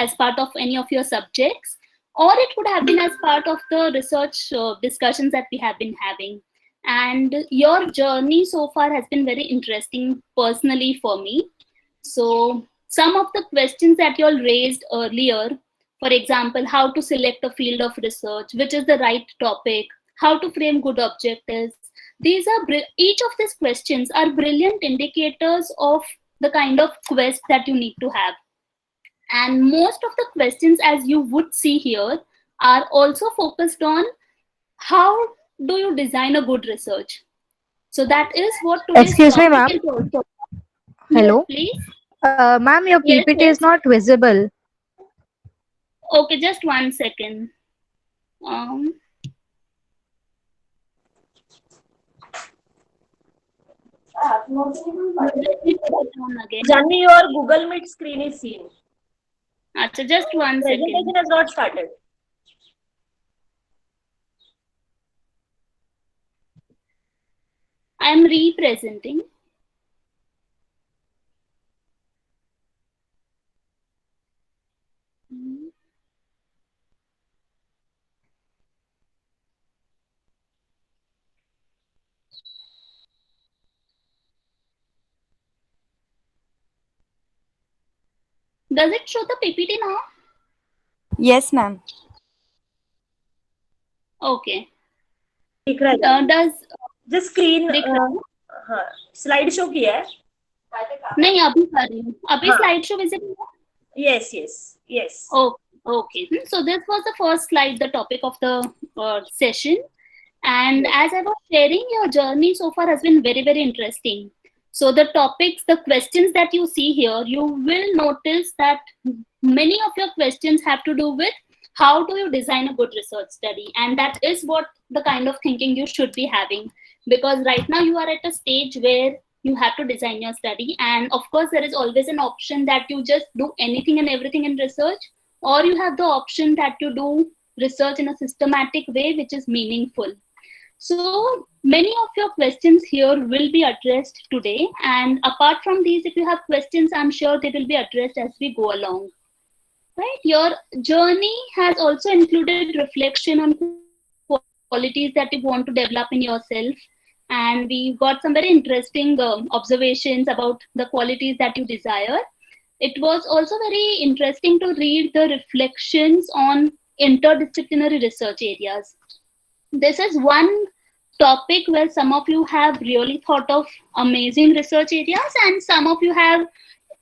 as part of any of your subjects, or it could have been as part of the research discussions that we have been having. And your journey so far has been very interesting personally for me. So some of the questions that you all raised earlier, for example, how to select a field of research, which is the right topic, how to frame good objectives, each of these questions are brilliant indicators of the kind of quest that you need to have. And most of the questions, as you would see here, are also focused on how do you design a good research. So that is what today's Excuse me, topic ma'am. is also. Yes, Hello. please. Ma'am, your Yes, PPT is yes. not visible. Okay, just 1 second. Um, let me put it on again. Janvi, your Google Meet screen is seen. Achha, just 1 second. Presentation has not started. I am representing. Does it show the PPT now? Yes, ma'am. Okay. दिख रहा है Janvi? Does Just screen दिख रहा है? हाँ slide show किया है? नहीं, अभी कर रही हूँ. अभी हाँ. slide show visible है? Yes, yes, yes. Okay. So this was the first slide, the topic of the session. And as I was sharing, your journey so far has been very, very interesting. So the topics, the questions that you see here, you will notice that many of your questions have to do with how do you design a good research study. And that is what the kind of thinking you should be having. Because right now you are at a stage where you have to design your study. And of course, there is always an option that you just do anything and everything in research, or you have the option that you do research in a systematic way, which is meaningful. So many of your questions here will be addressed today. And apart from these, if you have questions, I'm sure they will be addressed as we go along. Right? Your journey has also included reflection on qualities that you want to develop in yourself. And we got some very interesting observations about the qualities that you desire. It was also very interesting to read the reflections on interdisciplinary research areas. This is one topic where some of you have really thought of amazing research areas, and some of you have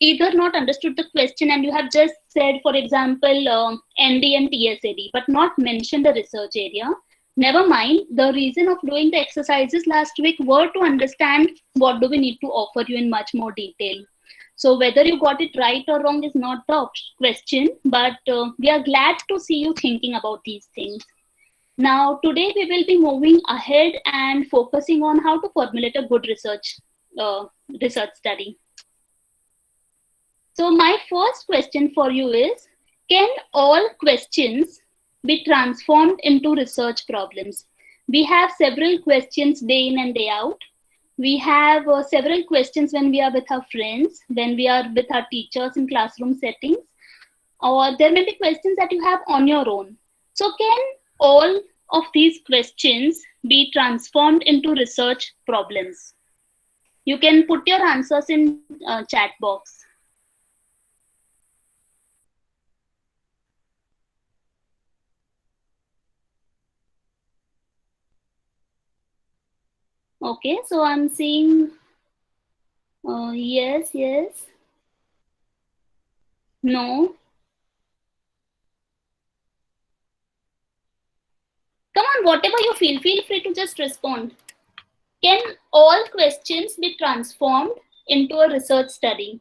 either not understood the question and you have just said, for example, ND and TSAD, but not mentioned the research area. Never mind, the reason of doing the exercises last week were to understand what do we need to offer you in much more detail. So whether you got it right or wrong is not the question, but we are glad to see you thinking about these things. Now, today we will be moving ahead and focusing on how to formulate a good research study. So my first question for you is, can all questions be transformed into research problems? We have several questions day in and day out. We have several questions when we are with our friends, when we are with our teachers in classroom settings, or there may be questions that you have on your own. So can all of these questions be transformed into research problems? You can put your answers in chat box. Okay, so I'm seeing yes, no. Come on, whatever you feel free to just respond. Can all questions be transformed into a research study?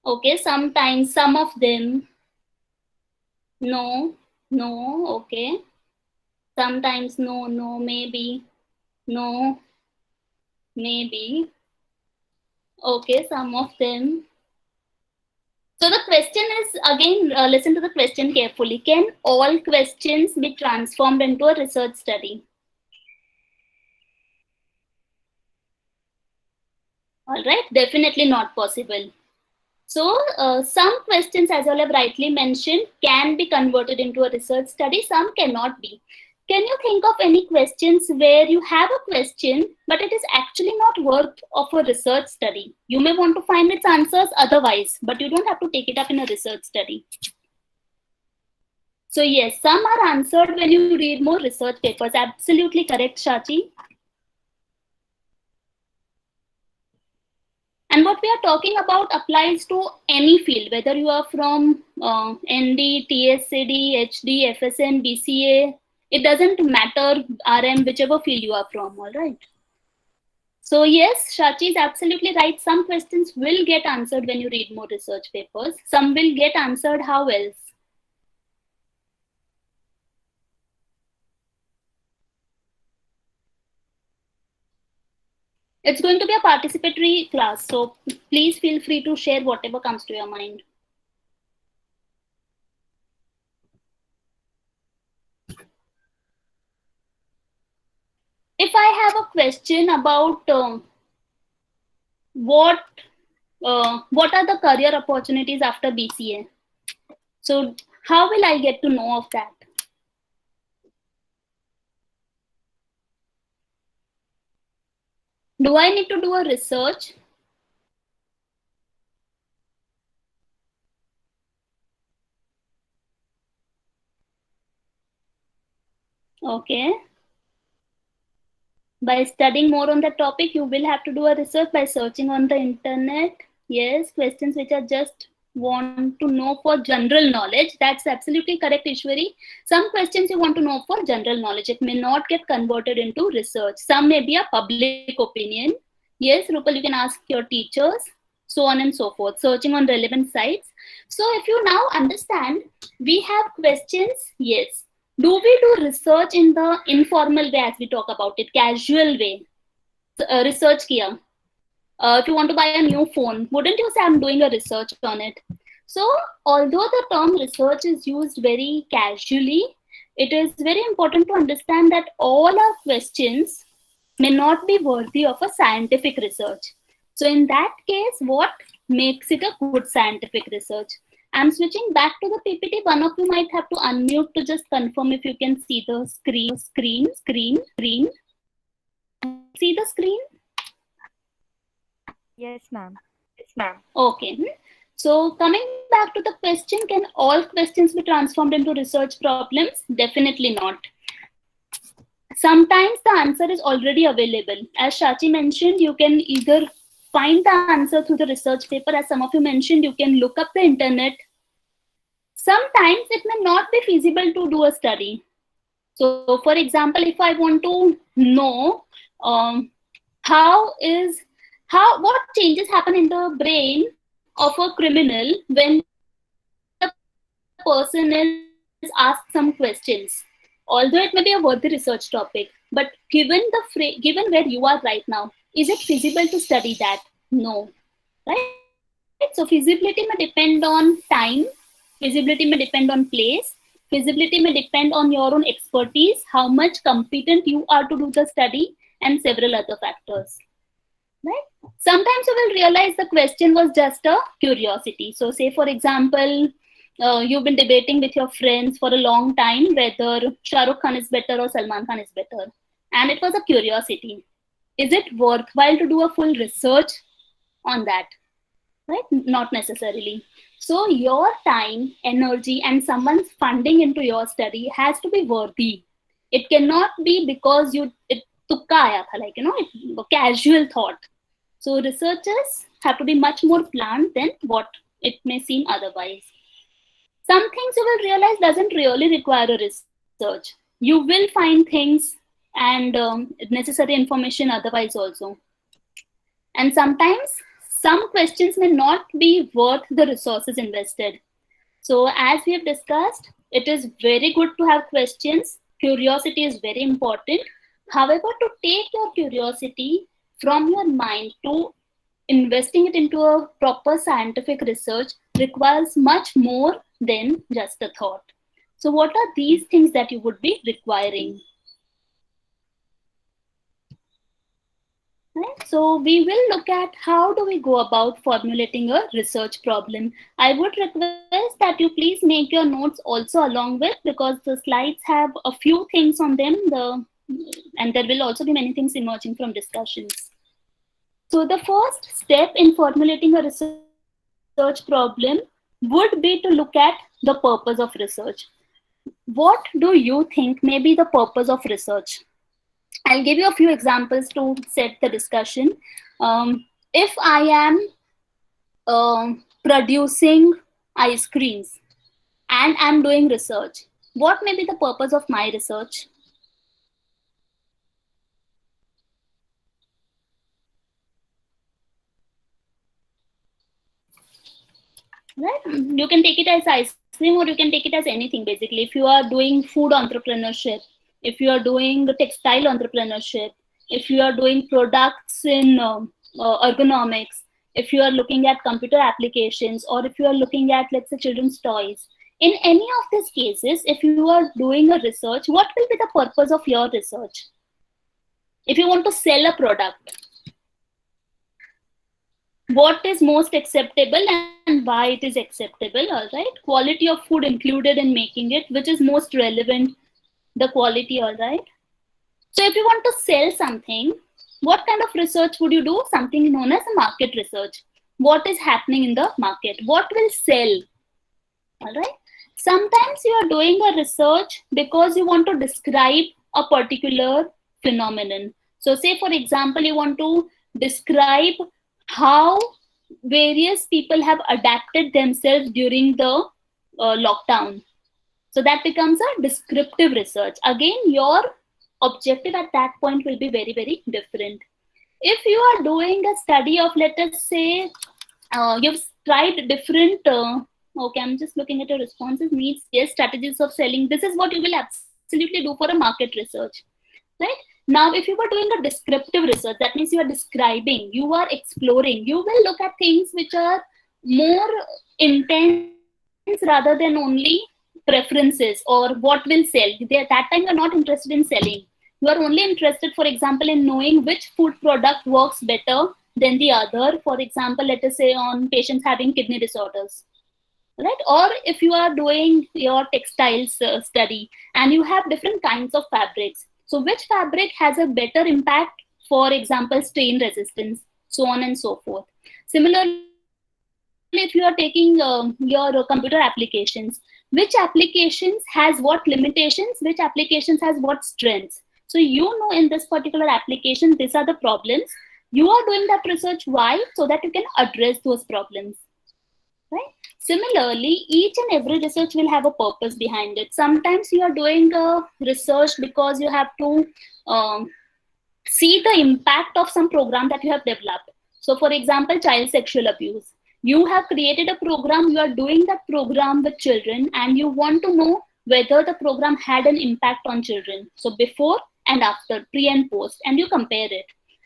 Okay, sometimes, some of them. No, okay. Sometimes no, maybe. No, maybe. Okay, some of them. So the question is, again, listen to the question carefully. Can all questions be transformed into a research study? All right, definitely not possible. So some questions, as I have rightly mentioned, can be converted into a research study, some cannot be. Can you think of any questions where you have a question, but it is actually not worth of a research study? You may want to find its answers otherwise, but you don't have to take it up in a research study. So yes, some are answered when you read more research papers. Absolutely correct, Shachi. And what we are talking about applies to any field, whether you are from ND, TSCD, HD, FSN, BCA. It doesn't matter, RM, whichever field you are from, all right? So yes, Shachi is absolutely right. Some questions will get answered when you read more research papers. Some will get answered how else? It's going to be a participatory class, so please feel free to share whatever comes to your mind. If I have a question about what are the career opportunities after BCA? So how will I get to know of that? Do I need to do a research? Okay. By studying more on the topic, you will have to do a research by searching on the internet. Yes, questions which are just want to know for general knowledge. That's absolutely correct, Ishwari. Some questions you want to know for general knowledge. It may not get converted into research. Some may be a public opinion. Yes, Rupal, you can ask your teachers, so on and so forth, searching on relevant sites. So if you now understand, we have questions, yes. Do we do research in the informal way as we talk about it, casual way? Research kiya. If you want to buy a new phone, wouldn't you say I'm doing a research on it? So although the term research is used very casually, it is very important to understand that all our questions may not be worthy of a scientific research. So in that case, what makes it a good scientific research? I'm switching back to the PPT. One of you might have to unmute to just confirm if you can see the screen. See the screen? Yes, ma'am. Okay. So coming back to the question, can all questions be transformed into research problems? Definitely not. Sometimes the answer is already available. As Shachi mentioned, you can either find the answer through the research paper. As some of you mentioned, you can look up the internet. Sometimes it may not be feasible to do a study. So for example, if I want to know what changes happen in the brain of a criminal when the person is asked some questions, although it may be a worthy research topic, but given where you are right now, is it feasible to study that? No. Right? So feasibility may depend on time, feasibility may depend on place, feasibility may depend on your own expertise, how much competent you are to do the study, and several other factors. Right? Sometimes you will realize the question was just a curiosity. So say for example, you've been debating with your friends for a long time whether Shah Rukh Khan is better or Salman Khan is better. And it was a curiosity. Is it worthwhile to do a full research on that? Right? Not necessarily. So your time, energy, and someone's funding into your study has to be worthy. It cannot be because it tukka aaya tha, like casual thought. So researchers have to be much more planned than what it may seem otherwise. Some things you will realize doesn't really require a research. You will find things and necessary information otherwise also. And sometimes some questions may not be worth the resources invested. So as we have discussed, it is very good to have questions. Curiosity is very important. However, to take your curiosity from your mind to investing it into a proper scientific research requires much more than just a thought. So what are these things that you would be requiring? Right? So we will look at how do we go about formulating a research problem. I would request that you please make your notes also along with, because the slides have a few things on them, and there will also be many things emerging from discussions. So the first step in formulating a research problem would be to look at the purpose of research. What do you think may be the purpose of research? I'll give you a few examples to set the discussion. If I am producing ice creams and I'm doing research, what may be the purpose of my research? Right? You can take it as ice cream or you can take it as anything basically. If you are doing food entrepreneurship, if you are doing textile entrepreneurship, if you are doing products in ergonomics, if you are looking at computer applications, or if you are looking at, let's say, children's toys, in any of these cases, if you are doing a research, what will be the purpose of your research? If you want to sell a product, what is most acceptable and why it is acceptable, all right? Quality of food included in making it, which is most relevant, the quality, all right? So if you want to sell something, what kind of research would you do? Something known as market research. What is happening in the market? What will sell? All right. Sometimes you are doing a research because you want to describe a particular phenomenon. So say, for example, you want to describe how various people have adapted themselves during the lockdown. So that becomes a descriptive research. Again, your objective at that point will be very, very different. If you are doing a study of, let us say, you've tried different, okay, I'm just looking at your responses, needs, yes, strategies of selling. This is what you will absolutely do for a market research, right? Now, if you were doing a descriptive research, that means you are describing, you are exploring, you will look at things which are more intense rather than only preferences or what will sell. At that time, you're not interested in selling. You are only interested, for example, in knowing which food product works better than the other. For example, let us say on patients having kidney disorders, right? Or if you are doing your textiles study and you have different kinds of fabrics, so which fabric has a better impact, for example, stain resistance, so on and so forth. Similarly, if you are taking your computer applications, which applications has what limitations, which applications has what strengths. So you know, in this particular application, these are the problems. You are doing that research. Why? So that you can address those problems, right? Similarly, each and every research will have a purpose behind it. Sometimes you are doing a research because you have to see the impact of some program that you have developed. So for example, child sexual abuse, you have created a program, you are doing that program with children, and you want to know whether the program had an impact on children, so before and after, pre and post, and you compare it.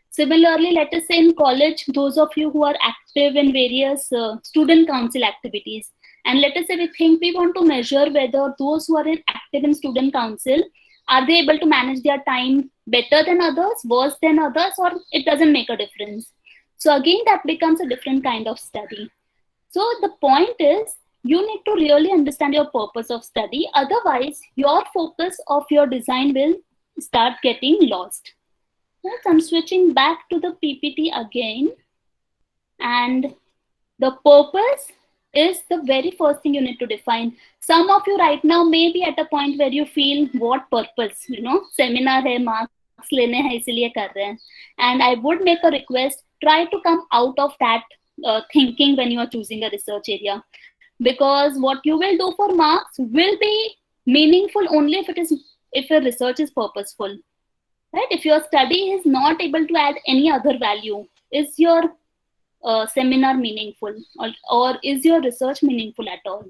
Similarly, let us say in college, those of you who are active in various student council activities, and let us say we think we want to measure whether those who are active in student council, are they able to manage their time better than others, worse than others, or it doesn't make a difference. So again, that becomes a different kind of study. So the point is, you need to really understand your purpose of study. Otherwise, your focus of your design will start getting lost. Right, I'm switching back to the PPT again. And the purpose is the very first thing you need to define. Some of you right now may be at a point where you feel, what purpose? You know, seminar hai, marks lene hai, isliye kar rahe hain. And I would make a request, try to come out of that thinking when you are choosing a research area. Because what you will do for marks will be meaningful only if your research is purposeful. Right? If your study is not able to add any other value, is your seminar meaningful, or is your research meaningful at all?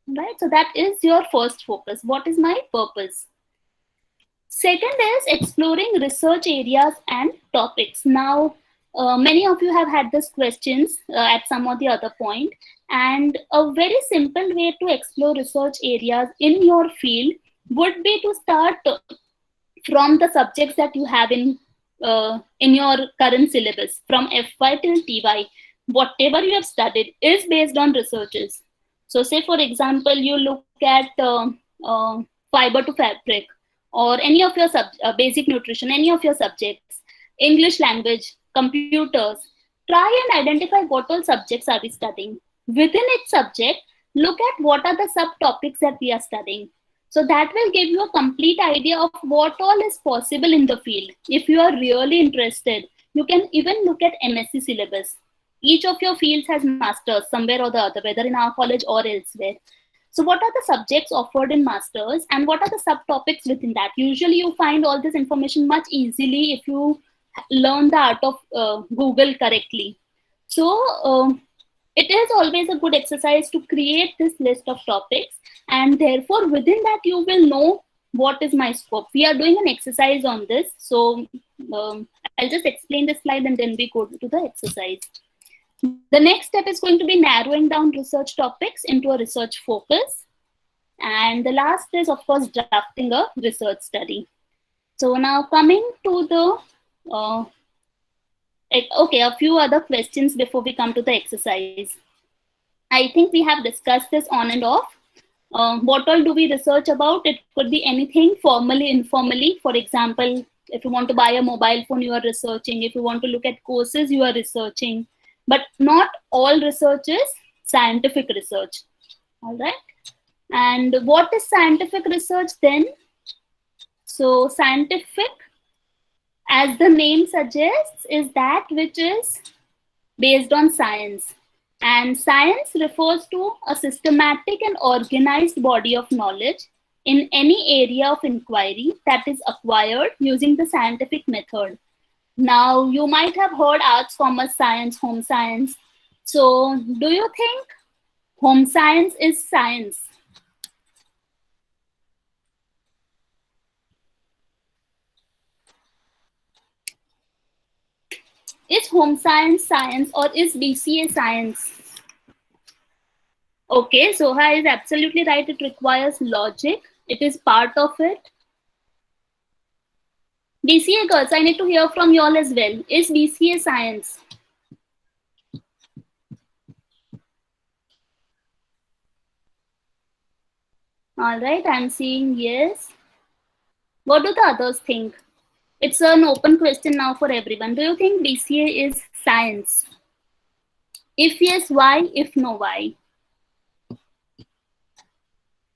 Right? So that is your first focus. What is my purpose? Second is exploring research areas and topics. Now, many of you have had these questions at some or the other point, and a very simple way to explore research areas in your field would be to start from the subjects that you have in in your current syllabus from FY till TY, whatever you have studied is based on researches. So say for example, you look at fiber to fabric, or any of your basic nutrition, any of your subjects, English language, computers, try and identify what all subjects are we studying. Within each subject, look at what are the subtopics that we are studying. So that will give you a complete idea of what all is possible in the field. If you are really interested, you can even look at MSc syllabus. Each of your fields has masters somewhere or the other, whether in our college or elsewhere. So what are the subjects offered in masters and what are the subtopics within that? Usually you find all this information much easily if you learn the art of Google correctly. So it is always a good exercise to create this list of topics, and therefore within that you will know what is my scope. We are doing an exercise on this, so I'll just explain the slide and then we go to the exercise. The next step is going to be narrowing down research topics into a research focus, and the last is of course drafting a research study. So now coming to the okay, a few other questions before we come to the exercise. I think we have discussed this on and off. What all do we research about? It could be anything, formally, informally. For example, if you want to buy a mobile phone, you are researching. If you want to look at courses, you are researching. But not all research is scientific research. All right. And what is scientific research then? So scientific, as the name suggests, is that which is based on science. And science refers to a systematic and organized body of knowledge in any area of inquiry that is acquired using the scientific method. Now, you might have heard arts, commerce, science, home science. So, do you think home science is science? Is home science science or is BCA science? Okay, Soha is absolutely right. It requires logic. It is part of it. BCA girls, I need to hear from you all as well. Is BCA science? All right, I'm seeing yes. What do the others think? It's an open question now for everyone. Do you think BCA is science? If yes, why? If no, why?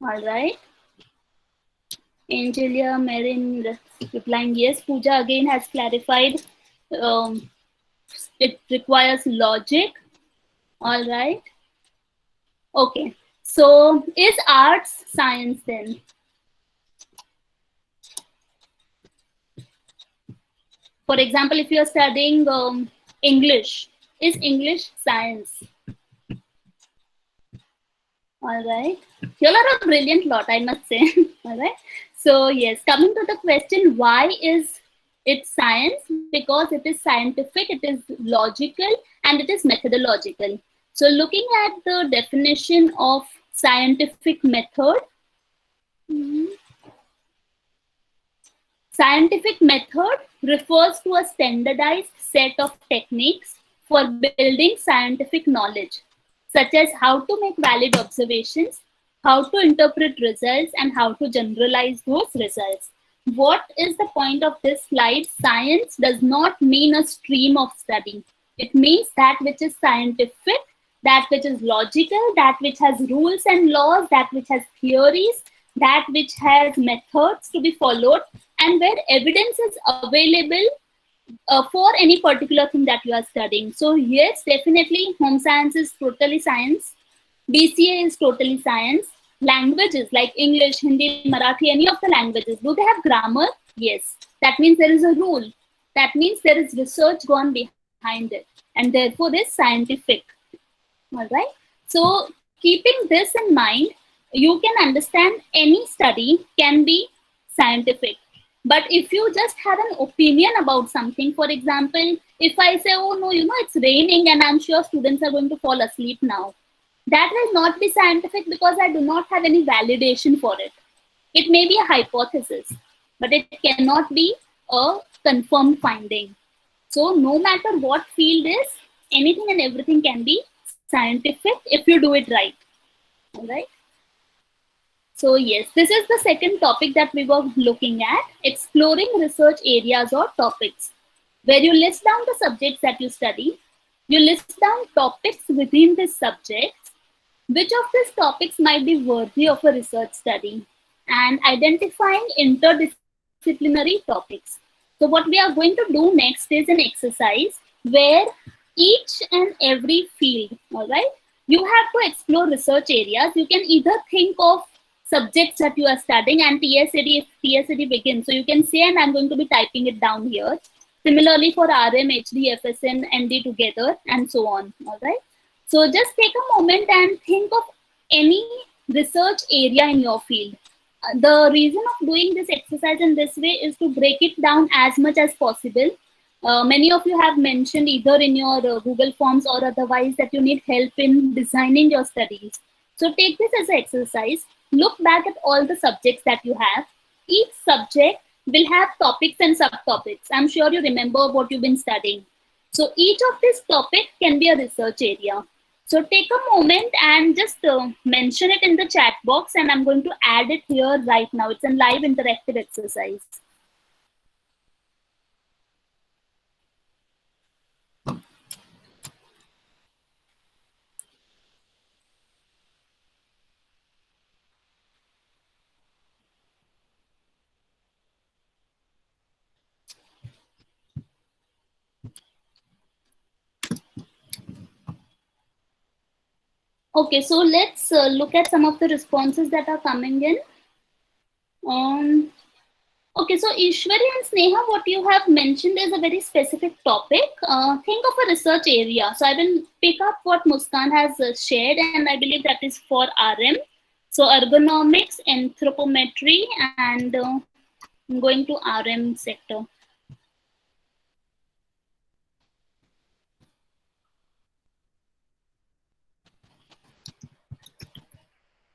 All right. Angelia Marin replying yes. Pooja again has clarified. It requires logic. All right. Okay. So is arts science then? For example, if you are studying English, is English science? All right. You all are a brilliant lot, I must say. All right. So yes, coming to the question, why is it science? Because it is scientific, it is logical, and it is methodological. So looking at the definition of scientific method, scientific method refers to a standardized set of techniques for building scientific knowledge, such as how to make valid observations, how to interpret results, and how to generalize those results. What is the point of this slide? Science does not mean a stream of study. It means that which is scientific, that which is logical, that which has rules and laws, that which has theories, that which has methods to be followed, and where evidence is available for any particular thing that you are studying. So yes, definitely home science is totally science. BCA is totally science. Languages like English, Hindi, Marathi, any of the languages, do they have grammar? Yes. That means there is a rule. That means there is research gone behind it. And therefore is scientific. All right. So keeping this in mind, you can understand any study can be scientific. But if you just have an opinion about something, for example, if I say, oh no, it's raining and I'm sure students are going to fall asleep now, that will not be scientific because I do not have any validation for it. It may be a hypothesis, but it cannot be a confirmed finding. So no matter what field is, anything and everything can be scientific if you do it right. All right. So yes, this is the second topic that we were looking at, exploring research areas or topics, where you list down the subjects that you study, you list down topics within these subjects, which of these topics might be worthy of a research study, and identifying interdisciplinary topics. So what we are going to do next is an exercise where each and every field, all right, you have to explore research areas. You can either think of subjects that you are studying and TSAD if TSAD begins. So you can say, and I'm going to be typing it down here. Similarly for RM, HD, FSN, ND together, and so on. All right. So just take a moment and think of any research area in your field. The reason of doing this exercise in this way is to break it down as much as possible. Many of you have mentioned either in your Google Forms or otherwise that you need help in designing your studies. So take this as an exercise. Look back at all the subjects that you have. Each subject will have topics and subtopics. I'm sure you remember what you've been studying. So each of these topics can be a research area. So take a moment and just mention it in the chat box, and I'm going to add it here right now. It's a live interactive exercise. Okay, so let's look at some of the responses that are coming in. Okay, so Ishwari and Sneha, what you have mentioned is a very specific topic. Think of a research area. So I will pick up what Muskan has shared, and I believe that is for RM. So ergonomics, anthropometry, and I'm going to RM sector.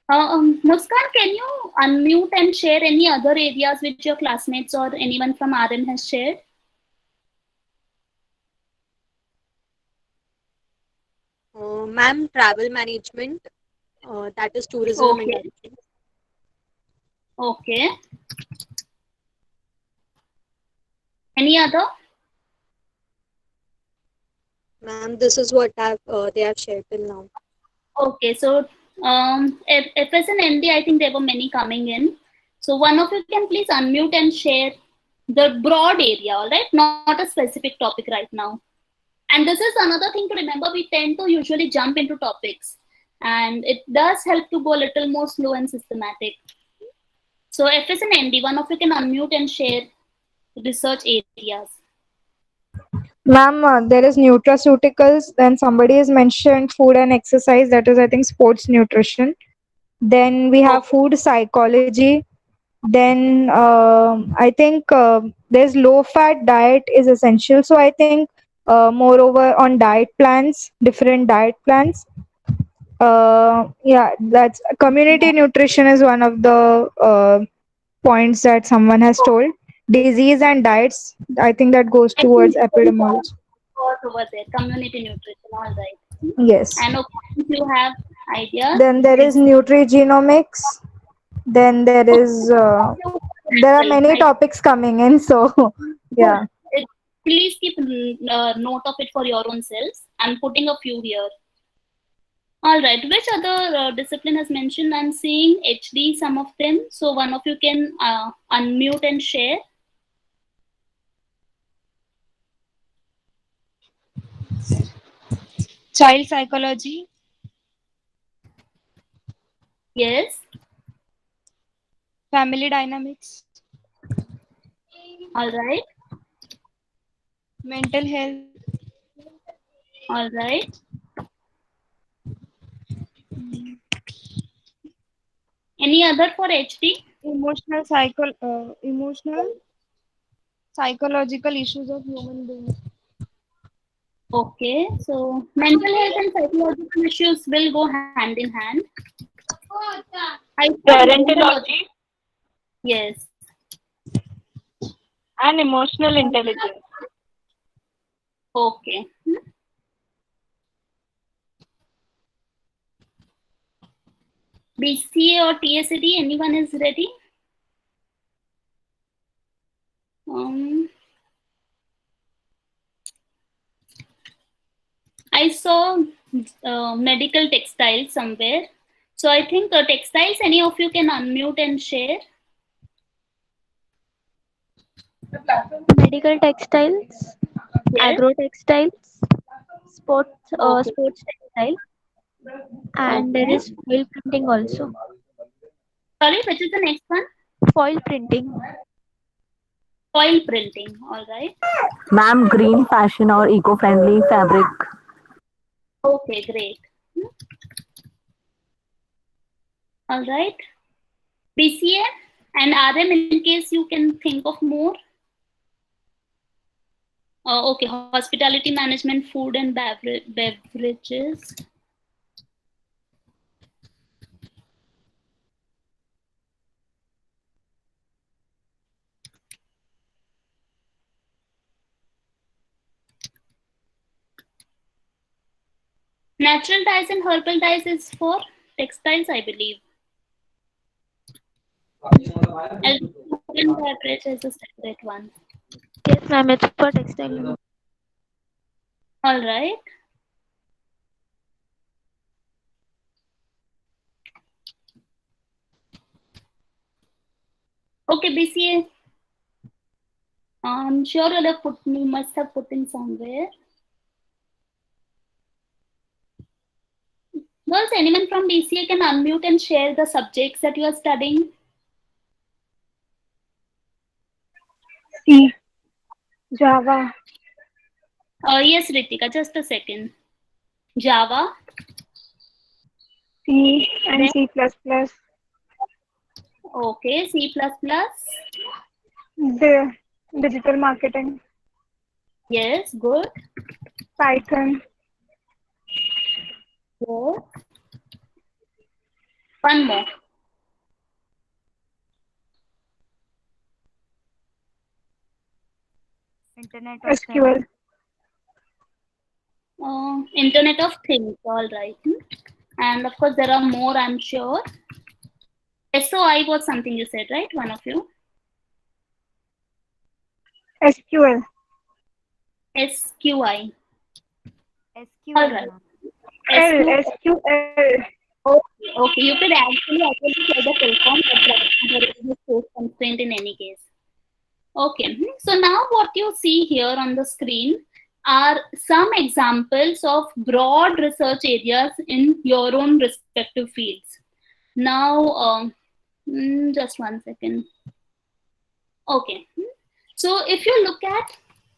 Muskan, can you unmute and share any other areas which your classmates or anyone from RM has shared? Ma'am, travel management, that is tourism Okay. industry. Okay. Any other? Ma'am, this is what they have shared till now. Okay, so FS and ND, I think there were many coming in. So one of you can please unmute and share the broad area, all right? Not a specific topic right now. And this is another thing to remember. We tend to usually jump into topics, and it does help to go a little more slow and systematic. So FS and ND, one of you can unmute and share research areas. Ma'am, there is nutraceuticals. Then somebody has mentioned food and exercise. That is, I think, sports nutrition. Then we have food psychology. Then I think there's low fat diet is essential. So I think moreover on diet plans, different diet plans. Yeah, that's community nutrition is one of the points that someone has told. Disease and diets, I think that goes I think towards epidemiology. over there, community nutrition, all right. Yes. And okay, if you have ideas, Then there is please. nutrigenomics. Then there is there are As many well. topics coming in. So Good. yeah. Please keep note of it for your own selves. I'm putting a few here. All right. Which other discipline has mentioned? I'm seeing HD, some of them. So one of you can unmute and share. Child psychology, Yes. family dynamics, All right. mental health, All right. Any other for HD? emotional psychological issues of human beings. Okay. So mental health and psychological issues will go hand in hand. I Parentology. Yes. And emotional intelligence. Okay. BCA or TSAD, anyone is ready? I saw medical textiles somewhere. So I think textiles, any of you can unmute and share. Medical textiles, Yes. agro textiles, Okay. sports textile, and there Okay. is foil printing also. Sorry, which is the next one? Foil printing. Foil printing. All right. Ma'am, green fashion or eco-friendly fabric. Okay, great. All right. BCA and RM in case you can think of more. Okay, hospitality management, food and beverages. Natural dyes and herbal dyes is for textiles, I believe. And food and beverage is a separate one. Yes, ma'am, it's for textile. All right. Okay, BCA. I'm sure you must have put in somewhere. Girls, anyone from BCA can unmute and share the subjects that you are studying? C. Java. Yes, Ritika, just a second. Java. C and Then, C++. okay, C++. The digital marketing. Yes, good. Python. Good. One more. Internet of SQL. Things. Internet of Things, all right. And of course, there are more, I'm sure. SOI was something you said, right? One of you. SQL. SQI. SQL, All right. ma'am. L. SQI. SQL. Okay. You could actually say the full form, but there is a space constraint in any case. Okay. So now what you see here on the screen are some examples of broad research areas in your own respective fields. Now, just one second. Okay. So if you look at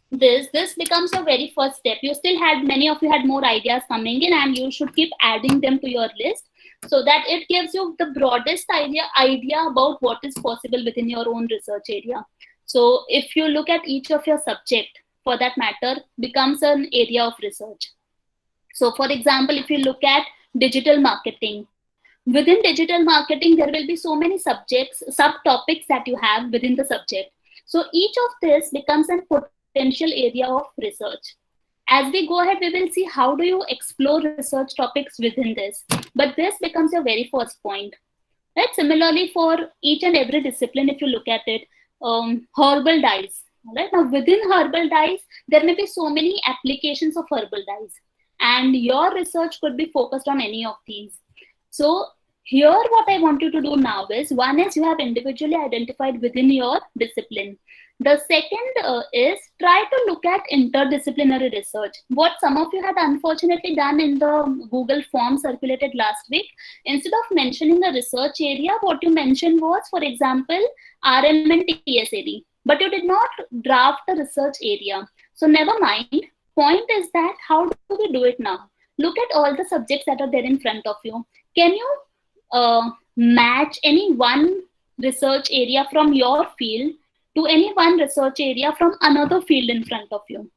this becomes your very first step. You still had, many of you had more ideas coming in, and you should keep adding them to your list so that it gives you the broadest idea about what is possible within your own research area. So if you look at each of your subject, for that matter, becomes an area of research. So for example, if you look at digital marketing, within digital marketing, there will be so many subjects, subtopics that you have within the subject. So each of this becomes a potential area of research. As we go ahead, we will see how do you explore research topics within this. But this becomes your very first point. Right? Similarly, for each and every discipline, if you look at it, herbal dyes. Right? Now, within herbal dyes, there may be so many applications of herbal dyes, and your research could be focused on any of these. So, here, what I want you to do now is, one is you have individually identified within your discipline. The second is try to look at interdisciplinary research. What some of you had unfortunately done in the Google form circulated last week, instead of mentioning a research area, what you mentioned was, for example, RM and TSAD, but you did not draft a research area. So never mind. Point is that how do we do it now? Look at all the subjects that are there in front of you. Can you match any one research area from your field to any one research area from another field in front of you?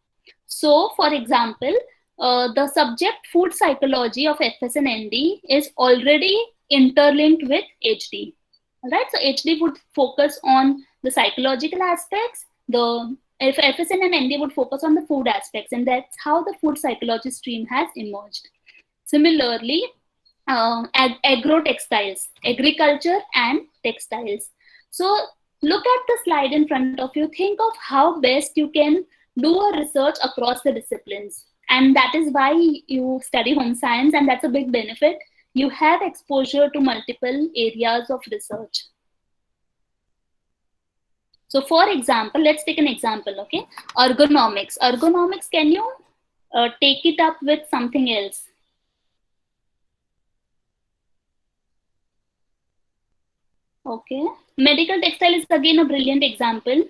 So, for example, the subject food psychology of FS and ND is already interlinked with HD. All right, so HD would focus on the psychological aspects, the if FSN and MBA would focus on the food aspects, and that's how the food psychology stream has emerged. Similarly, agro-textiles, agriculture and textiles. So look at the slide in front of you. Think of how best you can do a research across the disciplines. And that is why you study home science, and that's a big benefit. You have exposure to multiple areas of research. So for example, let's take an example, okay? Ergonomics. Ergonomics, can you take it up with something else? Okay. Medical textile is again a brilliant example.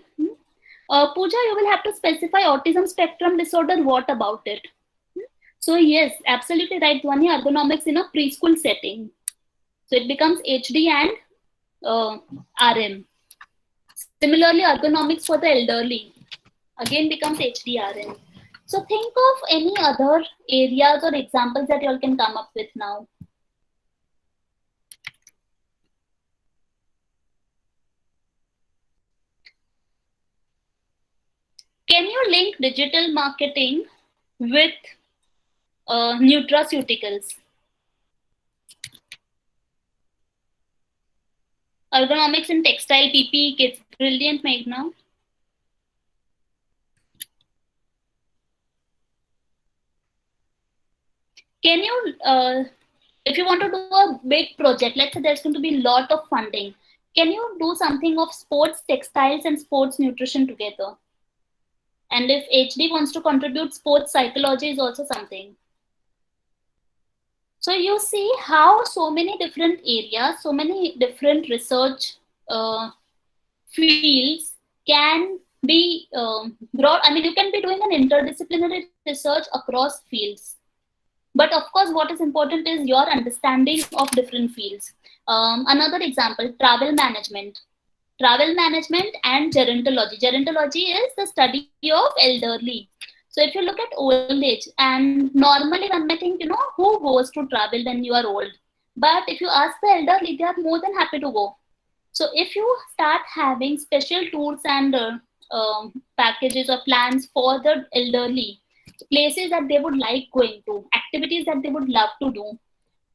Pooja, you will have to specify autism spectrum disorder. What about it? So yes, absolutely right, Dhwani. Ergonomics in a preschool setting. So it becomes HD and RM. Similarly, ergonomics for the elderly again becomes HDRM. So think of any other areas or examples that you all can come up with now. Can you link digital marketing with nutraceuticals? Ergonomics in textile PPE kits. Brilliant, Meghna. Can you, if you want to do a big project, let's say there's going to be a lot of funding, can you do something of sports textiles and sports nutrition together? And if HD wants to contribute, sports psychology is also something. So you see how so many different areas, so many different research fields can be brought. I mean, you can be doing an interdisciplinary research across fields. But of course, what is important is your understanding of different fields. Another example, travel management. Travel management and gerontology. Gerontology is the study of elderly. So if you look at old age, and normally one may think, who goes to travel when you are old? But if you ask the elderly, they are more than happy to go. So if you start having special tours and packages or plans for the elderly, places that they would like going to, activities that they would love to do,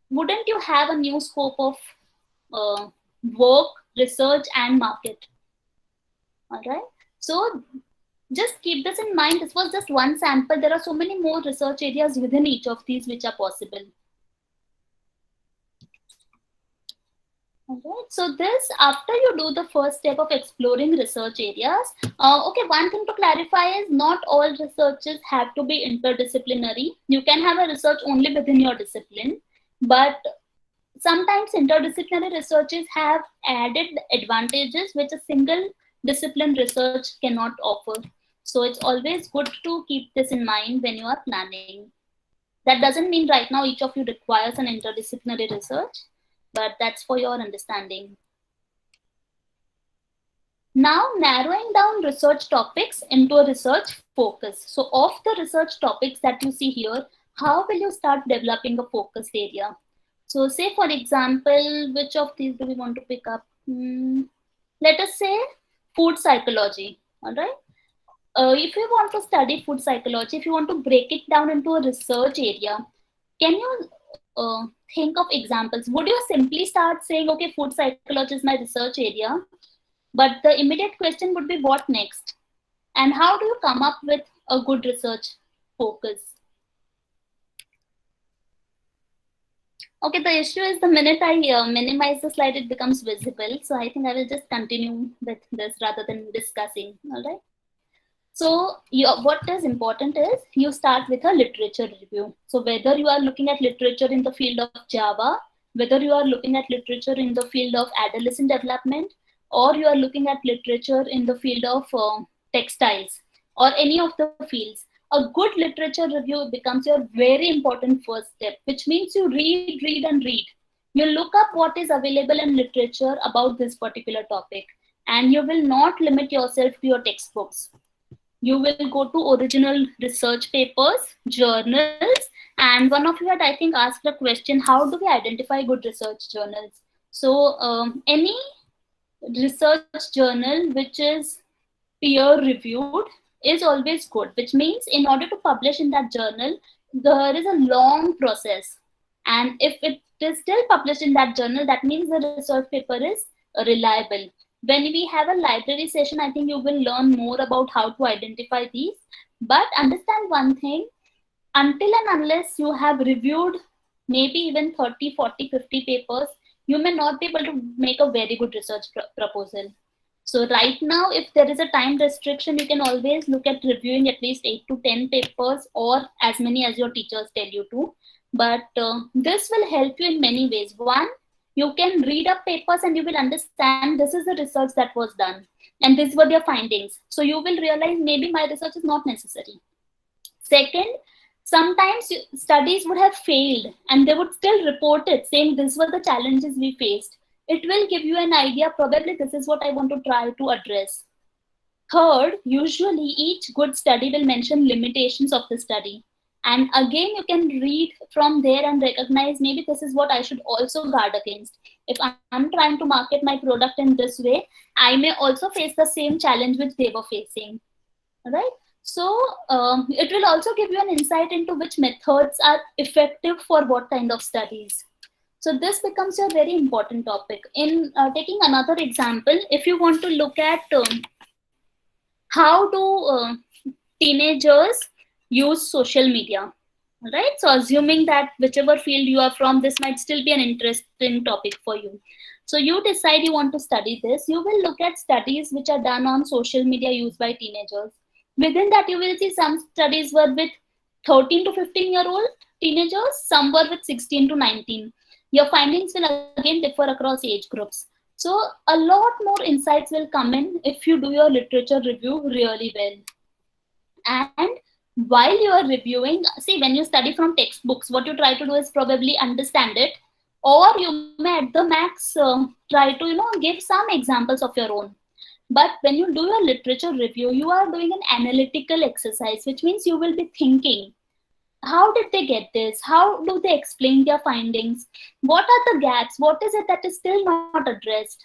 wouldn't you have a new scope of work, research, and market? All right. So just keep this in mind. This was just one sample. There are so many more research areas within each of these which are possible. Okay, so this, after you do the first step of exploring research areas, okay, one thing to clarify is not all researches have to be interdisciplinary. You can have a research only within your discipline, but sometimes interdisciplinary researches have added advantages which a single discipline research cannot offer. So it's always good to keep this in mind when you are planning. That doesn't mean right now each of you requires an interdisciplinary research, but that's for your understanding. Now, narrowing down research topics into a research focus. So of the research topics that you see here, how will you start developing a focused area? So say, for example, which of these do we want to pick up? Let us say food psychology, all right? If you want to study food psychology, if you want to break it down into a research area, can you think of examples? Would you simply start saying, okay, food psychology is my research area, but the immediate question would be what next? And how do you come up with a good research focus? Okay, the issue is the minute I minimize the slide, it becomes visible. So I think I will just continue with this rather than discussing, all right? So what is important is you start with a literature review. So whether you are looking at literature in the field of Java, whether you are looking at literature in the field of adolescent development, or you are looking at literature in the field of textiles, or any of the fields, a good literature review becomes your very important first step, which means you read, and read. You look up what is available in literature about this particular topic, and you will not limit yourself to your textbooks. You will go to original research papers, journals, and one of you had, I think, asked a question, how do we identify good research journals? So any research journal which is peer reviewed is always good, which means in order to publish in that journal, there is a long process. And if it is still published in that journal, that means the research paper is reliable. When we have a library session, I think you will learn more about how to identify these. But understand one thing, until and unless you have reviewed maybe even 30, 40, 50 papers, you may not be able to make a very good research proposal. So right now, if there is a time restriction, you can always look at reviewing at least 8 to 10 papers or as many as your teachers tell you to. But this will help you in many ways. One, you can read up papers and you will understand this is the research that was done and these were their findings. So you will realize maybe my research is not necessary. Second, sometimes studies would have failed and they would still report it saying these were the challenges we faced. It will give you an idea, probably this is what I want to try to address. Third, usually each good study will mention limitations of the study. And again, you can read from there and recognize maybe this is what I should also guard against. If I'm trying to market my product in this way, I may also face the same challenge which they were facing. Right? So it will also give you an insight into which methods are effective for what kind of studies. So this becomes a very important topic. In taking another example, if you want to look at how do teenagers use social media, right? So assuming that whichever field you are from, this might still be an interesting topic for you. So you decide you want to study this, you will look at studies which are done on social media used by teenagers. Within that, you will see some studies were with 13 to 15-year-old teenagers, some were with 16 to 19. Your findings will again differ across age groups. So a lot more insights will come in if you do your literature review really well. And while you are reviewing, see, when you study from textbooks, what you try to do is probably understand it, or you may at the max try to give some examples of your own. But when you do your literature review, you are doing an analytical exercise, which means you will be thinking, how did they get this? How do they explain their findings? What are the gaps? What is it that is still not addressed?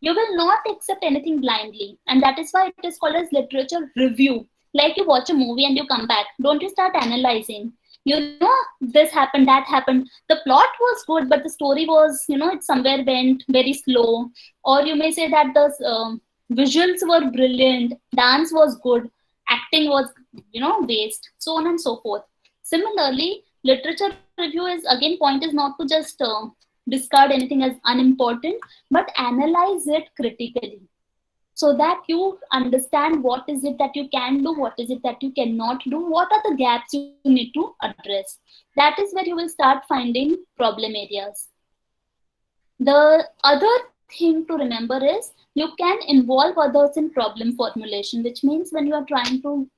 You will not accept anything blindly. And that is why it is called as literature review. Like you watch a movie and you come back. Don't you start analyzing? This happened, that happened. The plot was good, but the story was, it somewhere went very slow. Or you may say that the visuals were brilliant, dance was good, acting was, waste, so on and so forth. Similarly, literature review is, again, point is not to just discard anything as unimportant, but analyze it critically so that you understand what is it that you can do, what is it that you cannot do, what are the gaps you need to address. That is where you will start finding problem areas. The other thing to remember is you can involve others in problem formulation, which means when you are trying to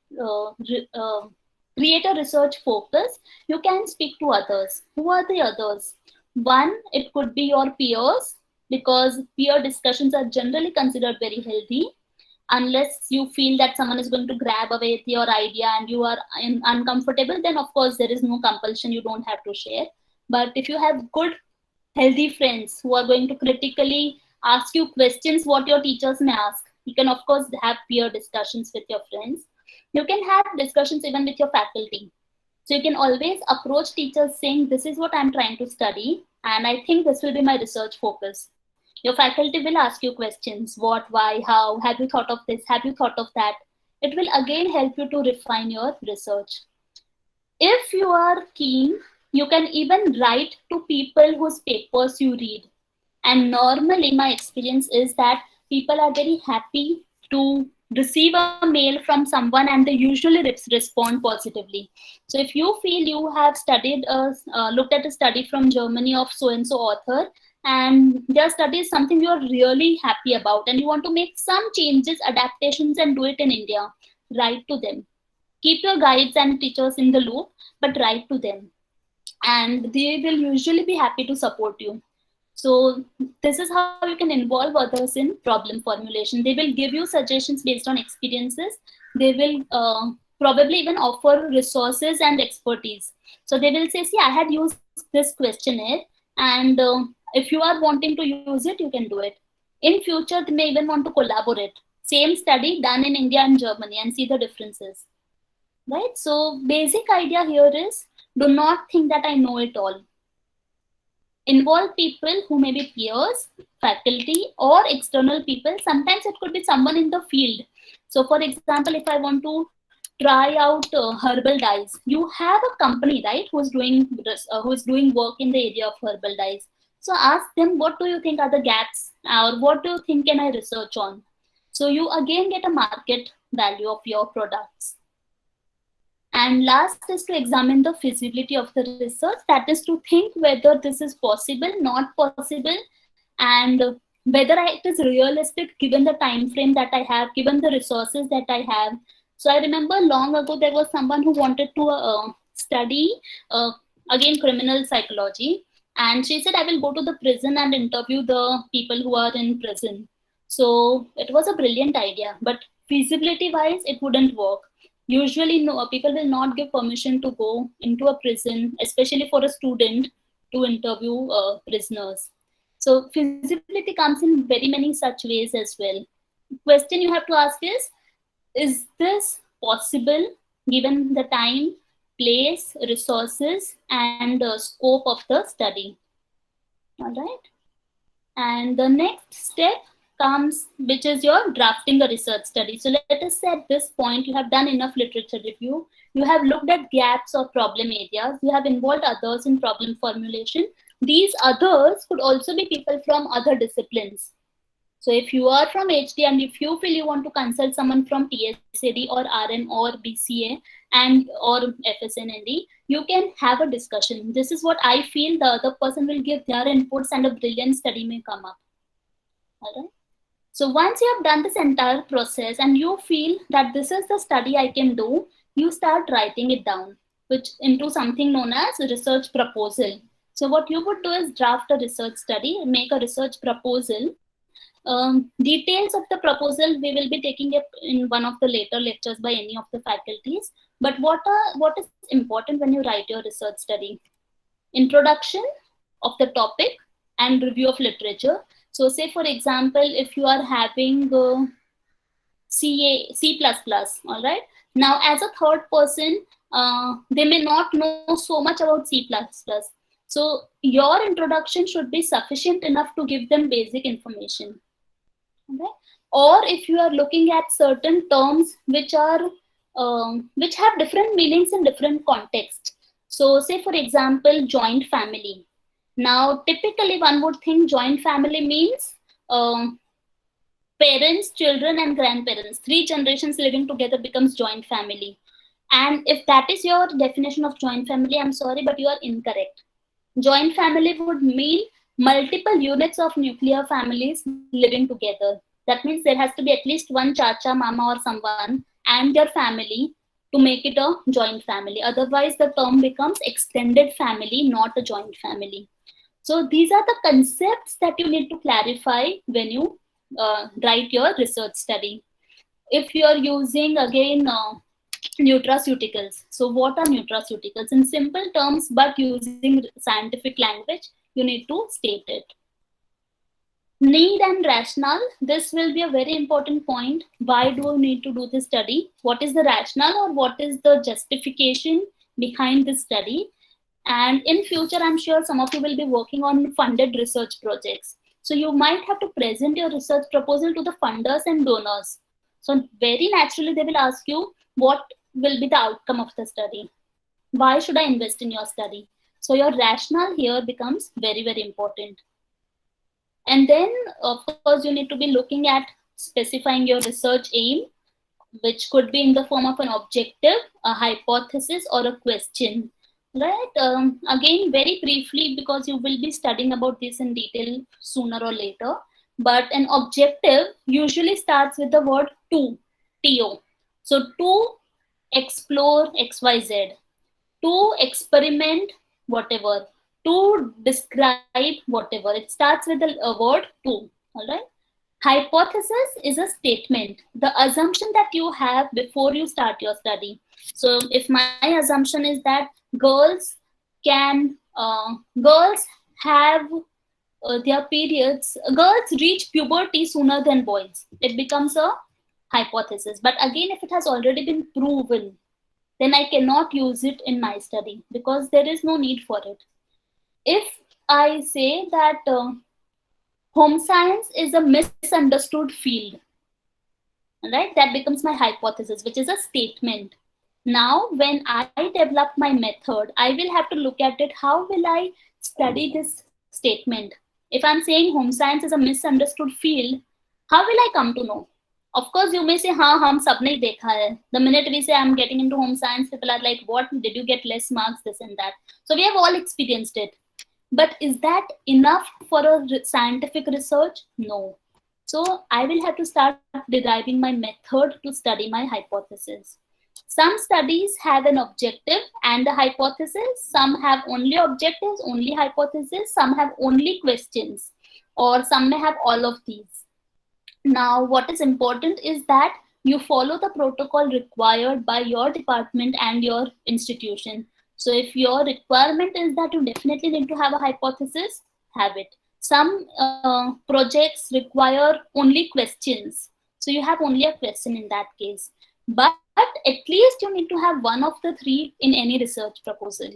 create a research focus, you can speak to others. Who are the others? One, it could be your peers, because peer discussions are generally considered very healthy. Unless you feel that someone is going to grab away your idea and you are uncomfortable, then of course there is no compulsion, you don't have to share. But if you have good, healthy friends who are going to critically ask you questions what your teachers may ask, you can of course have peer discussions with your friends. You can have discussions even with your faculty. So you can always approach teachers saying, this is what I'm trying to study, and I think this will be my research focus. Your faculty will ask you questions, what, why, how, have you thought of this, have you thought of that? It will again help you to refine your research. If you are keen, you can even write to people whose papers you read. And normally my experience is that people are very happy to receive a mail from someone and they usually respond positively. So if you feel you have studied, looked at a study from Germany of so-and-so author, and their study is something you are really happy about and you want to make some changes, adaptations, and do it in India, write to them. Keep your guides and teachers in the loop, but write to them. And they will usually be happy to support you. So this is how you can involve others in problem formulation. They will give you suggestions based on experiences. They will probably even offer resources and expertise. So they will say, see, I had used this questionnaire, and if you are wanting to use it, you can do it. In future, they may even want to collaborate. Same study done in India and Germany and see the differences, right? So basic idea here is, do not think that I know it all. Involve people who may be peers, faculty, or external people. Sometimes it could be someone in the field. So for example, if I want to try out herbal dyes, you have a company, right, who's doing work in the area of herbal dyes. So ask them, what do you think are the gaps, or what do you think can I research on? So you again get a market value of your products. And last is to examine the feasibility of the research, that is to think whether this is possible, not possible, and whether it is realistic given the time frame that I have, given the resources that I have. So I remember long ago there was someone who wanted to study again criminal psychology, and she said, I will go to the prison and interview the people who are in prison. So it was a brilliant idea, but feasibility wise it wouldn't work. Usually no, people will not give permission to go into a prison, especially for a student, to interview prisoners. So feasibility comes in very many such ways as well. Question you have to ask is this possible given the time, place, resources, and scope of the study? All right. And the next step comes, which is your drafting a research study. So let us say at this point you have done enough literature review, you have looked at gaps or problem areas, you have involved others in problem formulation. These others could also be people from other disciplines. So if you are from HD and if you feel you want to consult someone from PSAD or RM or BCA and or FSNND, you can have a discussion. This is what I feel. The other person will give their inputs and a brilliant study may come up. All right. So once you have done this entire process and you feel that this is the study I can do, you start writing it down, which into something known as a research proposal. So what you would do is draft a research study, make a research proposal. Details of the proposal we will be taking up in one of the later lectures by any of the faculties. But what is important when you write your research study? Introduction of the topic and review of literature. So say for example, if you are having C++, all right. Now as a third person, they may not know so much about C++. So your introduction should be sufficient enough to give them basic information. Okay? Or if you are looking at certain terms which have different meanings in different contexts. So say for example, joint family. Now typically one would think joint family means parents, children and grandparents. 3 generations living together becomes joint family. And if that is your definition of joint family, I'm sorry, but you are incorrect. Joint family would mean multiple units of nuclear families living together. That means there has to be at least one chacha, mama or someone and their family to make it a joint family. Otherwise the term becomes extended family, not a joint family. So these are the concepts that you need to clarify when you write your research study. If you are using again nutraceuticals. So what are nutraceuticals? In simple terms, but using scientific language, you need to state it. Need and rationale. This will be a very important point. Why do you need to do this study? What is the rationale or what is the justification behind this study? And in future, I'm sure some of you will be working on funded research projects. So you might have to present your research proposal to the funders and donors. So very naturally, they will ask you, what will be the outcome of the study? Why should I invest in your study? So your rationale here becomes very, very important. And then, of course, you need to be looking at specifying your research aim, which could be in the form of an objective, a hypothesis, or a question. Right? Again, very briefly, because you will be studying about this in detail sooner or later. But an objective usually starts with the word to, TO. So to explore XYZ, to experiment whatever, to describe whatever. It starts with the word to. All right. Hypothesis is a statement, the assumption that you have before you start your study. So if my assumption is that girls have their periods, girls reach puberty sooner than boys. It becomes a hypothesis. But again, if it has already been proven, then I cannot use it in my study because there is no need for it. If I say that home science is a misunderstood field, right, that becomes my hypothesis, which is a statement. Now when I develop my method, I will have to look at it, how will I study this statement. If I'm saying home science is a misunderstood field, how will I come to know? Of course you may say, ha hum sabne dekha hai. The minute we say I'm getting into home science, people are like, what, did you get less marks, this and that. So we have all experienced it. But is that enough for a scientific research? No. So I will have to start deriving my method to study my hypothesis. Some studies have an objective and a hypothesis. Some have only objectives, only hypothesis. Some have only questions, or some may have all of these. Now, what is important is that you follow the protocol required by your department and your institution. So if your requirement is that you definitely need to have a hypothesis, have it. Some projects require only questions. So you have only a question in that case. But at least you need to have one of the three in any research proposal.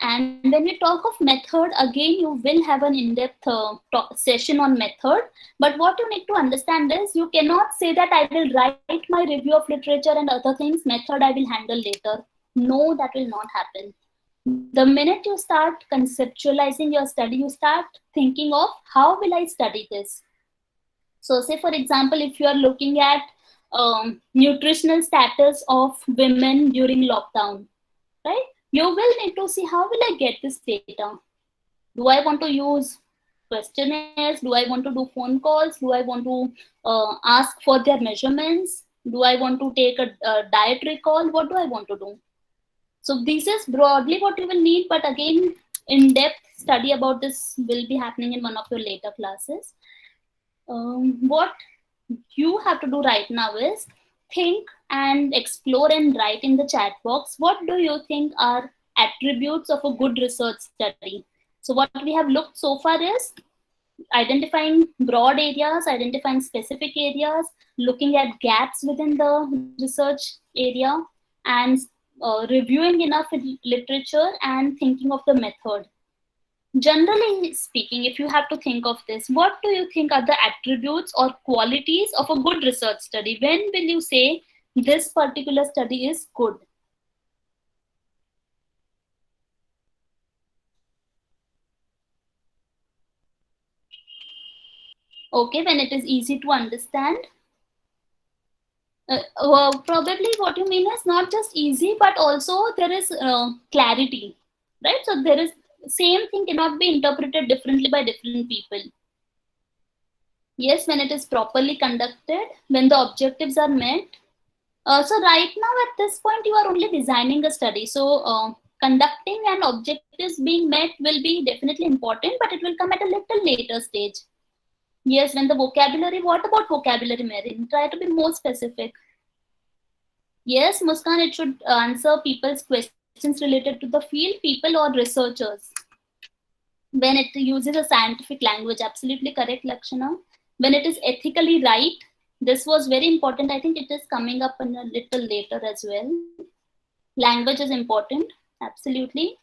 And when we talk of method, again, you will have an in-depth session on method. But what you need to understand is you cannot say that I will write my review of literature and other things, method I will handle later. No, that will not happen. The minute you start conceptualizing your study, you start thinking of how will I study this. So say, for example, if you are looking at nutritional status of women during lockdown, right? You will need to see, how will I get this data? Do I want to use questionnaires? Do I want to do phone calls? Do I want to ask for their measurements? Do I want to take a diet recall? What do I want to do? So this is broadly what you will need, but again, in-depth study about this will be happening in one of your later classes. What you have to do right now is think and explore and write in the chat box. What do you think are attributes of a good research study? So what we have looked so far is identifying broad areas, identifying specific areas, looking at gaps within the research area, and reviewing enough literature and thinking of the method. Generally speaking, if you have to think of this, what do you think are the attributes or qualities of a good research study? When will you say this particular study is good? Okay, when it is easy to understand. Probably what you mean is not just easy, but also there is clarity, right? So there is same thing cannot be interpreted differently by different people. Yes, when it is properly conducted, when the objectives are met. So right now at this point, you are only designing a study. So conducting and objectives being met will be definitely important, but it will come at a little later stage. Yes, when the vocabulary, what about vocabulary, Marin? Try to be more specific. Yes, Muskan, it should answer people's questions related to the field, people or researchers. When it uses a scientific language, absolutely correct, Lakshana. When it is ethically right, this was very important. I think it is coming up in a little later as well. Language is important, absolutely.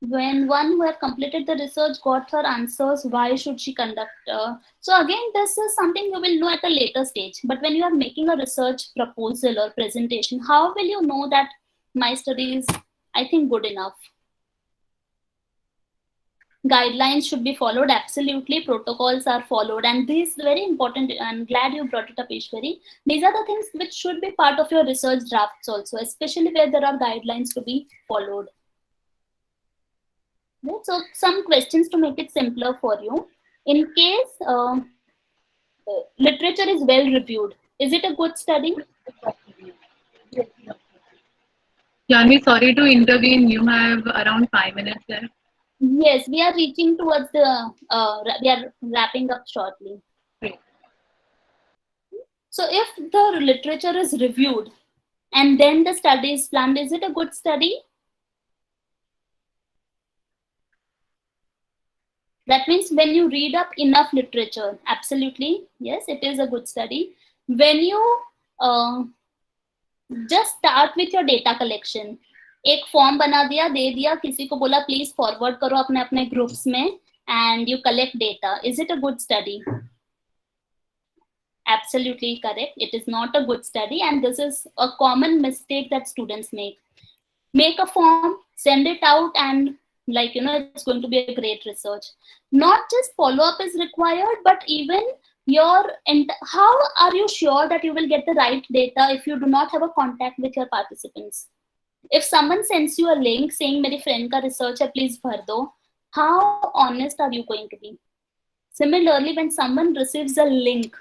When one who have completed the research got her answers, why should she conduct? So again, this is something you will know at a later stage. But when you are making a research proposal or presentation, how will you know that my study is, I think, good enough? Guidelines should be followed, absolutely. Protocols are followed, and these very important. I'm glad you brought it up, Ishwari. These are the things which should be part of your research drafts also, especially where there are guidelines to be followed. Right? So some questions to make it simpler for you. In case literature is well reviewed, is it a good study? Janvi, sorry to intervene. You have around 5 minutes left. Yes, we are reaching towards the, we are wrapping up shortly. Great. So if the literature is reviewed and then the study is planned, is it a good study? That means when you read up enough literature, absolutely, yes, it is a good study. when you just start with your data collection, एक form बना दिया, दे दिया, किसी को बोला please forward करो अपने अपने ग्रुप्स में, and you collect data. Is it a good study? Absolutely correct. It is not a good study, and this is a common mistake that students make. Make a form, send it out, and it's going to be a great research. Not just follow up is required, but even how are you sure that you will get the right data if you do not have a contact with your participants? If someone sends you a link saying मेरी friend का research है, please भर दो, how honest are you going to be? Similarly, when someone receives a link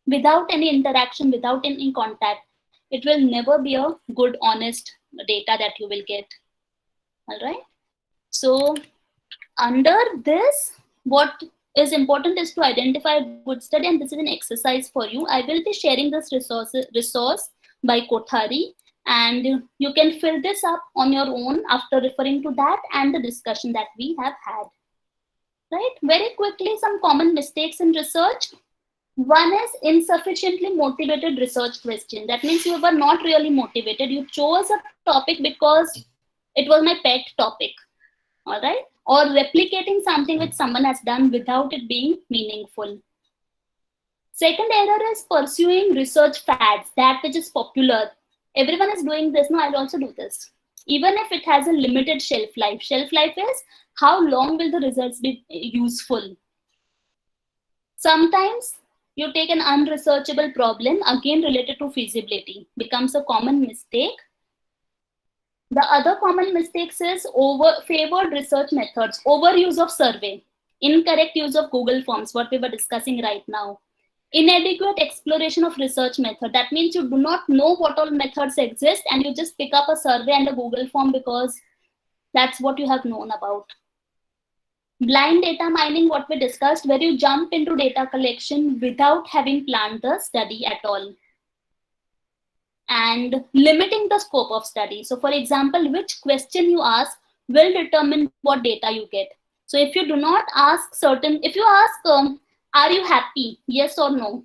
without any interaction, without any contact, it will never be a good, honest data that you will get. All right. So under this, what is important is to identify a good study, and this is an exercise for you. I will be sharing this resource by Kothari, and you can fill this up on your own after referring to that and the discussion that we have had. Right? Very quickly, some common mistakes in research. One is insufficiently motivated research question. That means you were not really motivated. You chose a topic because it was my pet topic. All right? Or replicating something which someone has done without it being meaningful. Second error is pursuing research fads, that which is popular. Everyone is doing this, no, I'll also do this. Even if it has a limited shelf life. Shelf life is how long will the results be useful. Sometimes you take an unresearchable problem, again related to feasibility, becomes a common mistake. The other common mistakes is favored research methods, overuse of survey, incorrect use of Google Forms, what we were discussing right now. Inadequate exploration of research method. That means you do not know what all methods exist and you just pick up a survey and a Google form because that's what you have known about. Blind data mining, what we discussed, where you jump into data collection without having planned the study at all. And limiting the scope of study. So for example, which question you ask will determine what data you get. So if you do not ask if you ask, are you happy? Yes or no?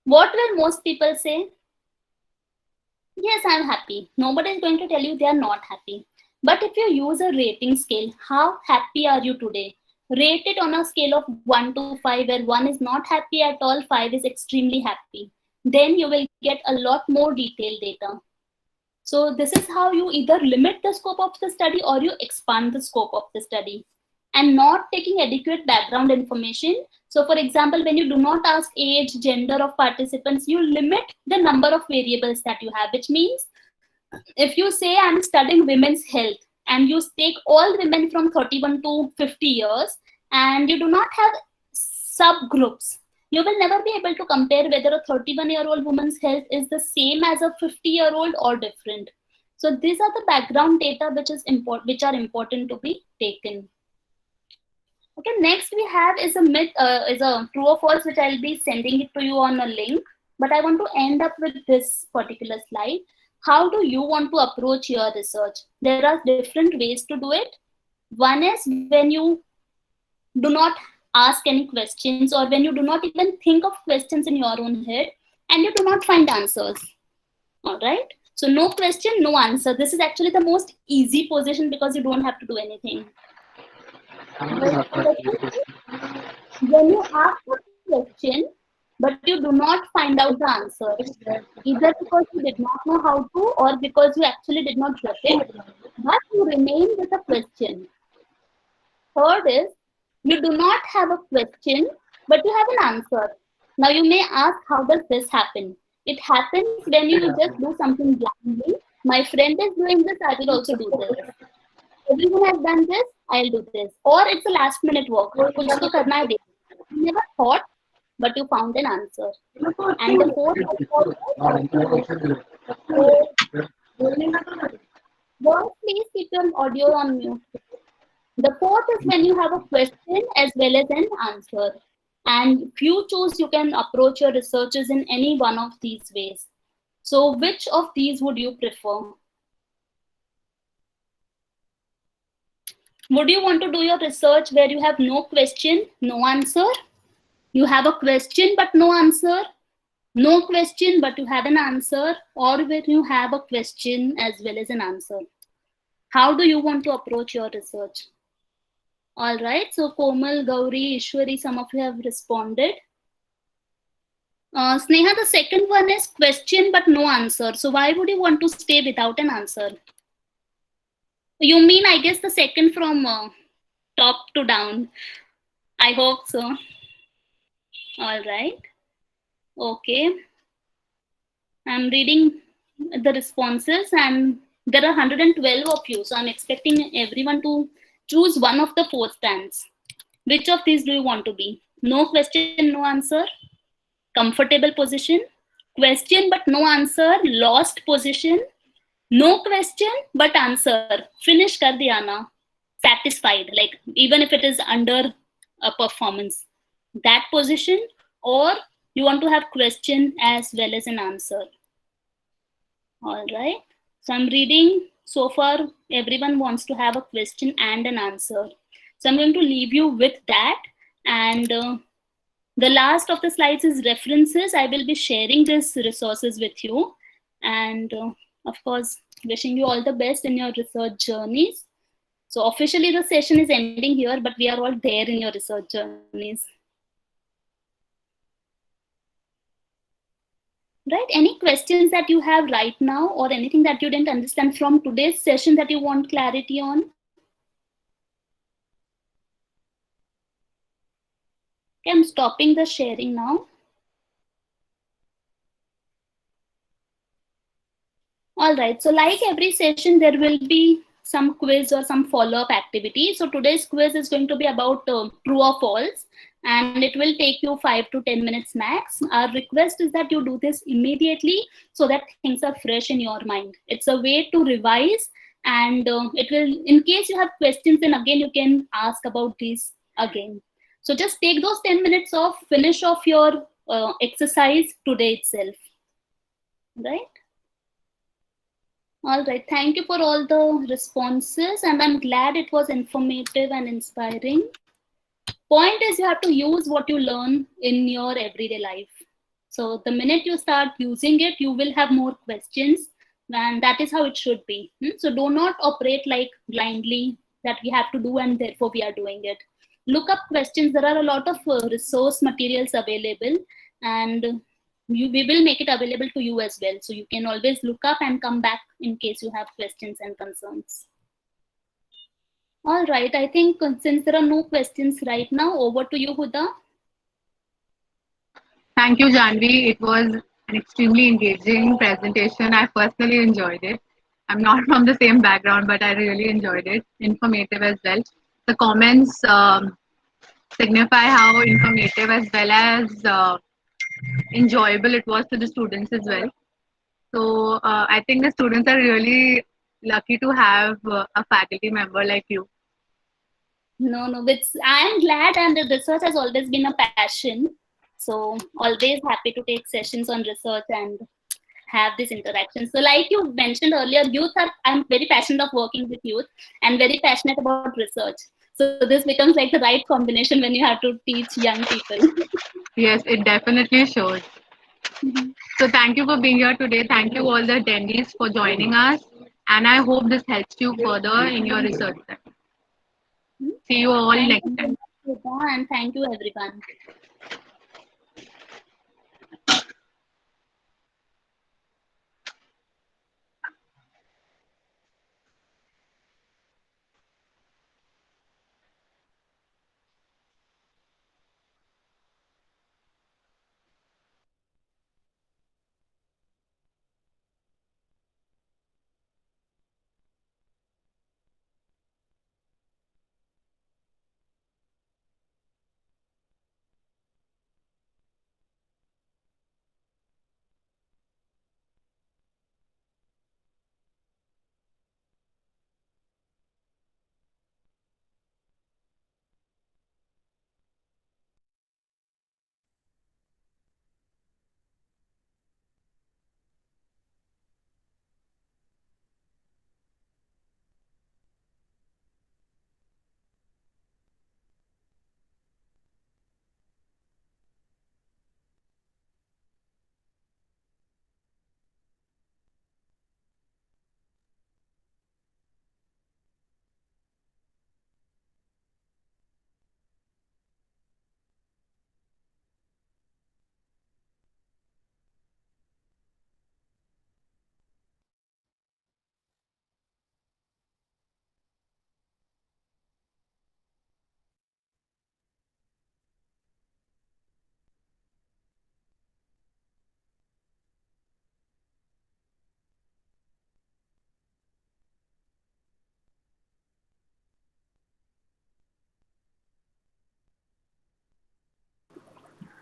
What will most people say? Yes, I'm happy. Nobody is going to tell you they are not happy. But if you use a rating scale, how happy are you today? Rate it on a scale of 1 to 5, where 1 is not happy at all, 5 is extremely happy. Then you will get a lot more detailed data. So this is how you either limit the scope of the study or you expand the scope of the study. And not taking adequate background information. So for example, when you do not ask age, gender of participants, you limit the number of variables that you have, which means if you say I'm studying women's health and you take all women from 31 to 50 years and you do not have subgroups, you will never be able to compare whether a 31-year-old woman's health is the same as a 50-year-old or different. So these are the background data which are important to be taken. Okay, next we have is a true or false, which I'll be sending it to you on a link. But I want to end up with this particular slide. How do you want to approach your research? There are different ways to do it. One is when you do not ask any questions, or when you do not even think of questions in your own head and you do not find answers. All right. So no question, no answer. This is actually the most easy position because you don't have to do anything. When you ask a question, but you do not find out the answer, either because you did not know how to or because you actually did not get it, but you remain with a question. Third is, you do not have a question, but you have an answer. Now you may ask, how does this happen? It happens when you just do something blindly. My friend is doing this, I will also do this. Everyone has done this, I'll do this. Or it's a last minute work. कुछ तो करना है. You never thought, but you found an answer. And the fourth please keep your audio on mute. The fourth is when you have a question as well as an answer. And if you choose, you can approach your researches in any one of these ways. So which of these would you prefer? Would you want to do your research where you have no question, no answer? You have a question but no answer? No question, but you have an answer, or when you have a question as well as an answer. How do you want to approach your research? All right, so Komal, Gauri, Ishwari, some of you have responded. Sneha, the second one is question but no answer. So why would you want to stay without an answer? You mean, I guess, the second from top to down. I hope so. All right. Okay. I'm reading the responses and there are 112 of you. So I'm expecting everyone to choose one of the four stands. Which of these do you want to be? No question, no answer. Comfortable position. Question but no answer. Lost position. No question but answer. Finish kar diya na. Satisfied. Like even if it is under a performance. That position, or you want to have question as well as an answer. All right. So I'm reading. So far, everyone wants to have a question and an answer. So I'm going to leave you with that. And the last of the slides is references. I will be sharing these resources with you. And of course, wishing you all the best in your research journeys. So officially the session is ending here, but we are all there in your research journeys. Right? Any questions that you have right now or anything that you didn't understand from today's session that you want clarity on? Okay, I'm stopping the sharing now. All right, so like every session, there will be some quiz or some follow-up activity. So today's quiz is going to be about true or false, and it will take you 5 to 10 minutes max. Our request is that you do this immediately so that things are fresh in your mind. It's a way to revise, and it will, in case you have questions, then again you can ask about these again. So just take those 10 minutes off, finish off your exercise today itself, right? All right, thank you for all the responses, and I'm glad it was informative and inspiring. Point is, you have to use what you learn in your everyday life. So the minute you start using it, you will have more questions, and that is how it should be. So do not operate like blindly that we have to do and therefore we are doing it. Look up questions. There are a lot of resource materials available, and we will make it available to you as well. So you can always look up and come back in case you have questions and concerns. All right, I think since there are no questions right now, over to you, Huda. Thank you, Janvi. It was an extremely engaging presentation. I personally enjoyed it. I'm not from the same background, but I really enjoyed it. Informative as well. The comments signify how informative as well as enjoyable it was to the students as well. So I think the students are really lucky to have a faculty member like you. No, I'm glad, and the research has always been a passion. So always happy to take sessions on research and have this interaction. So like you mentioned earlier, I'm very passionate of working with youth and very passionate about research. So this becomes like the right combination when you have to teach young people. Yes, it definitely shows. So thank you for being here today. Thank you all the attendees for joining us. And I hope this helps you further in your research. See you all Thank next you so time. much, Huda, and thank you everyone.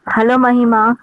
Hello, Mahima.